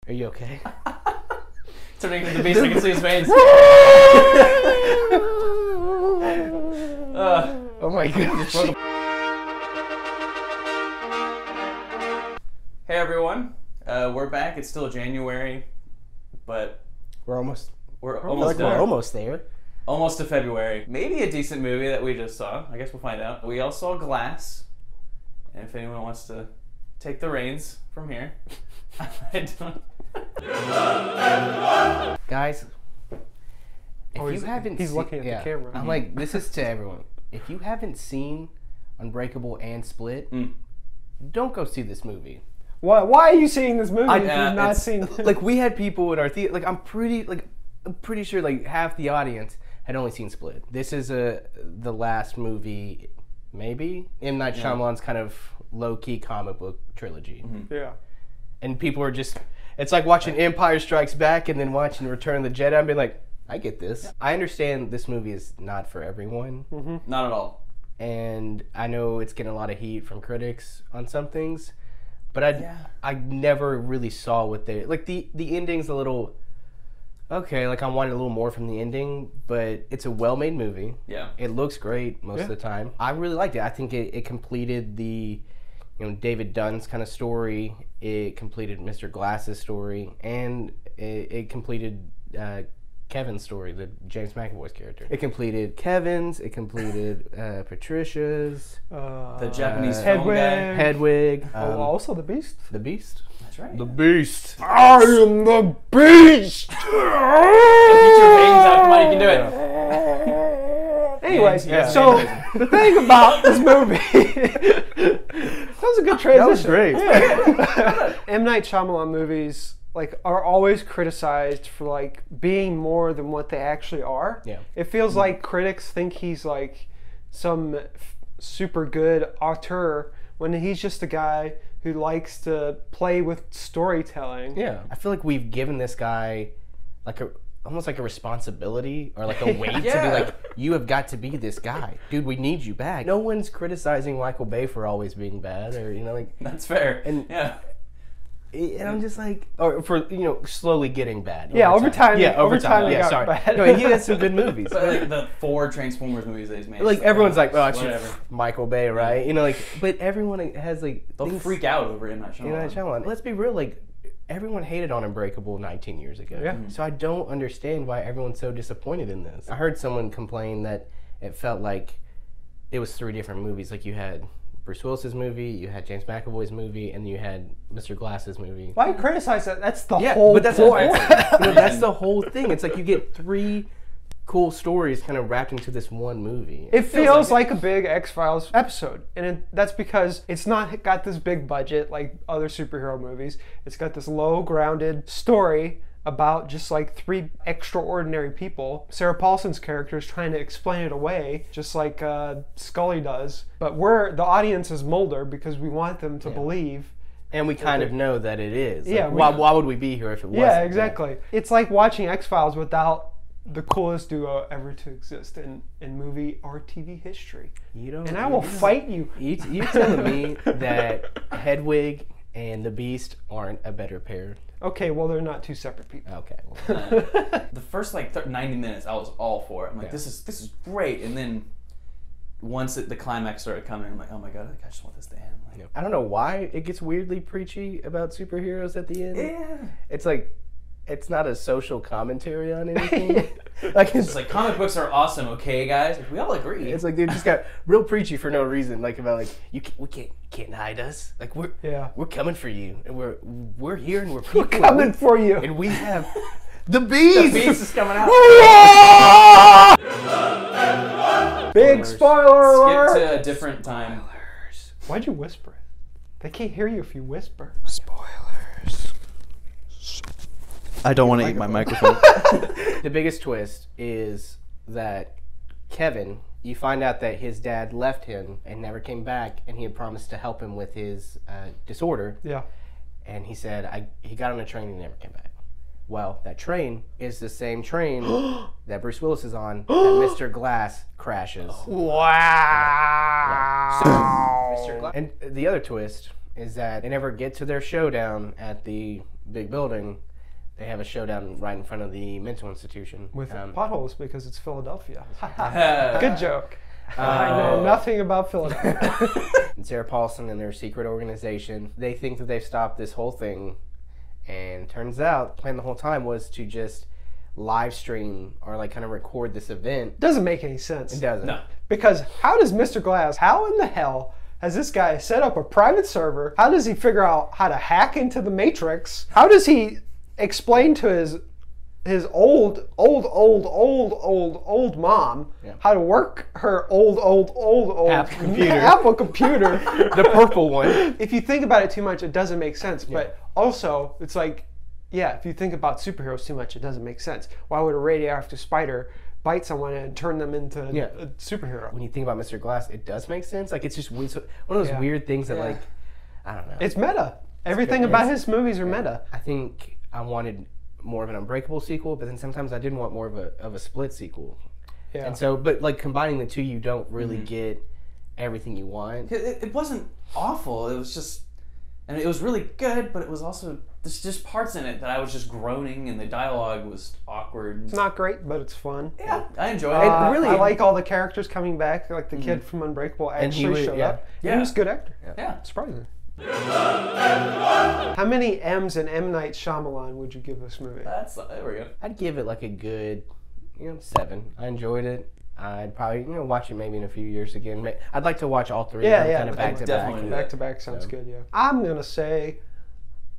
Are you okay? Turning into the beast, I can see his veins. Oh my goodness. Hey everyone, we're back. It's still January, but We're almost almost done. we're almost there. Almost to February. Maybe a decent movie that we just saw. I guess we'll find out. We all saw Glass, and if anyone wants to take the reins from here, I don't. Guys, if you haven't he's looking at the camera. I'm like, this is to everyone. If you haven't seen Unbreakable and Split, don't go see this movie. Why are you seeing this movie if you've not it's- seen it? Like, we had people in our theater. Like, I'm pretty sure like half the audience had only seen Split. This is the last movie, maybe, M. Night Shyamalan's kind of low-key comic book trilogy. Yeah. And people are just, it's like watching Empire Strikes Back and then watching Return of the Jedi and being like, I get this. I understand this movie is not for everyone. Not at all. And I know it's getting a lot of heat from critics on some things. But I never really saw what they, like the ending's a little, okay, like I wanted a little more from the ending, but it's a well-made movie. Yeah. It looks great most of the time. I really liked it. I think it completed the, David Dunn's kind of story. It completed Mr. Glass's story, and it completed Kevin's story, the James McAvoy's character. It completed Kevin's. It completed Patricia's. The Japanese film guy. Hedwig. Also the Beast. The Beast. That's right. The Beast. I am the Beast! Get your veins out. Come on, you can do it. Anyways, Yeah. so the thing about this movie, that was a good transition. That was great. M. Night Shyamalan movies are always criticized for like being more than what they actually are. Yeah. It feels like critics think he's like some super good auteur when he's just a guy who likes to play with storytelling. Yeah. I feel like we've given this guy almost like a responsibility or like a weight to be like, you have got to be this guy. Dude, we need you back. No one's criticizing Michael Bay for always being bad or, like. That's fair. And I'm just like, or for, slowly getting bad. Yeah, over time. Yeah, over time. It Yeah, got sorry. bad. No, he has some good movies. But like the 4 Transformers movies that he's made. Like, everyone's like, oh, it's whatever. Michael Bay, right? But everyone has like, They'll freak out over M. Night Shyamalan. Shyamalan. Let's be real, like, everyone hated on Unbreakable 19 years ago. Yeah. So I don't understand why everyone's so disappointed in this. I heard someone complain that it felt like it was 3 different movies. Like, you had Bruce Willis's movie, you had James McAvoy's movie, and you had Mr. Glass's movie. Why criticize that? That's the whole but that's point. that's the whole thing. It's like you get 3 cool stories kind of wrapped into this one movie. It feels like a big X-Files episode, and that's because it's not got this big budget like other superhero movies. It's got this low-grounded story about just like 3 extraordinary people. Sarah Paulson's character is trying to explain it away, just like Scully does. But the audience is Mulder because we want them to believe. And we kind of know that it is. Yeah, Like, why would we be here if it wasn't? Yeah, exactly. It's like watching X-Files without the coolest duo ever to exist in movie or TV history. And I will fight you. You're telling me that Hedwig and the Beast aren't a better pair? Okay, well, they're not 2 separate people. Okay. The first 90 minutes, I was all for it. I'm like, this is great. And then once the climax started coming, I'm like, oh my god, I just want this to end. Like, I don't know why it gets weirdly preachy about superheroes at the end. yeah. It's like, it's not a social commentary on anything. Like, It's like, comic books are awesome, okay, guys? Like, we all agree. it's like they just got real preachy for no reason. Like, about like, we can't hide us. Like, we're coming for you, and we're here, and we're people. We're coming for you. And we have the Beast. The Beast is coming out. Big spoiler alert! Skip to a different time. Why'd you whisper it? They can't hear you if you whisper. Spoilers. I don't want to eat my microphone. The biggest twist is that Kevin, you find out that his dad left him and never came back, and he had promised to help him with his disorder. Yeah. And he said he got on a train and never came back. Well, that train is the same train that Bruce Willis is on that Mr. Glass crashes. Wow. And the other twist is that they never get to their showdown at the big building, they have a showdown right in front of the mental institution. With potholes because it's Philadelphia. Uh, Good joke. I know nothing about Philadelphia. And Sarah Paulson and their secret organization, they think that they've stopped this whole thing, and turns out the plan the whole time was to just live stream or like kind of record this event. Doesn't make any sense. It doesn't. No. Because how does Mr. Glass, how in the hell has this guy set up a private server? How does he figure out how to hack into the Matrix? How does he explain to his old mom how to work her old Apple computer? The purple one. If you think about it too much, it doesn't make sense. But also, it's like, yeah, if you think about superheroes too much, it doesn't make sense. Why would a radioactive spider bite someone and turn them into a superhero? When you think about Mr. Glass, it does make sense. Like, it's just one of those weird things that, like, I don't know. It's meta. Everything about his movies are meta. I think I wanted more of an Unbreakable sequel, but then sometimes I did want more of a Split sequel. Yeah. And so, but like combining the two, you don't really get everything you want. It wasn't awful. It was just, and it was really good, but it was also, there's just parts in it that I was just groaning, and the dialogue was awkward. It's not great, but it's fun. Yeah, I enjoyed it. I like all the characters coming back. Like the kid from Unbreakable actually showed up. Yeah. He was a good actor. Yeah. Surprising. How many M's in M. Night Shyamalan would you give this movie? There we go. I'd give it like a good, 7. I enjoyed it. I'd probably, watch it maybe in a few years again. I'd like to watch all three of them kind of back to back. Back to back sounds good, yeah. I'm going to say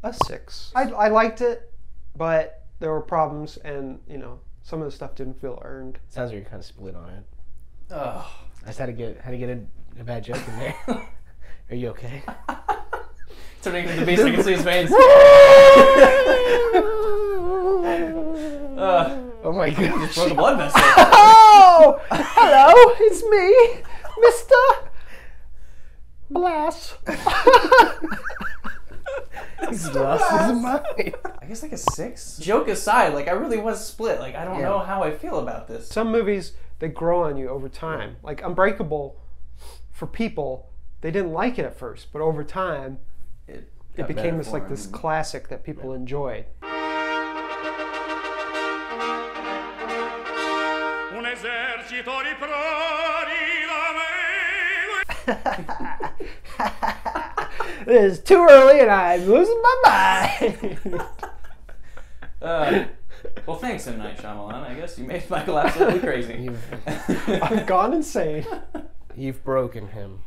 a 6. I liked it, but there were problems, and, some of the stuff didn't feel earned. Sounds like you're kind of split on it. Oh. I just had to get a bad joke in there. Are you okay? Turning into the beast, I can see his veins. Oh my god. Just broke a blood vessel. Oh! Hello, it's me, Mr. Glass. He's lost his mind. I guess like a 6. Joke aside, like I really was split. Like I don't know how I feel about this. Some movies, they grow on you over time. Like Unbreakable, for people, they didn't like it at first, but over time, it became this classic that people enjoyed. It is too early and I'm losing my mind. Well, thanks, M. Night Shyamalan. I guess you made Michael absolutely crazy. I've gone insane. You've broken him.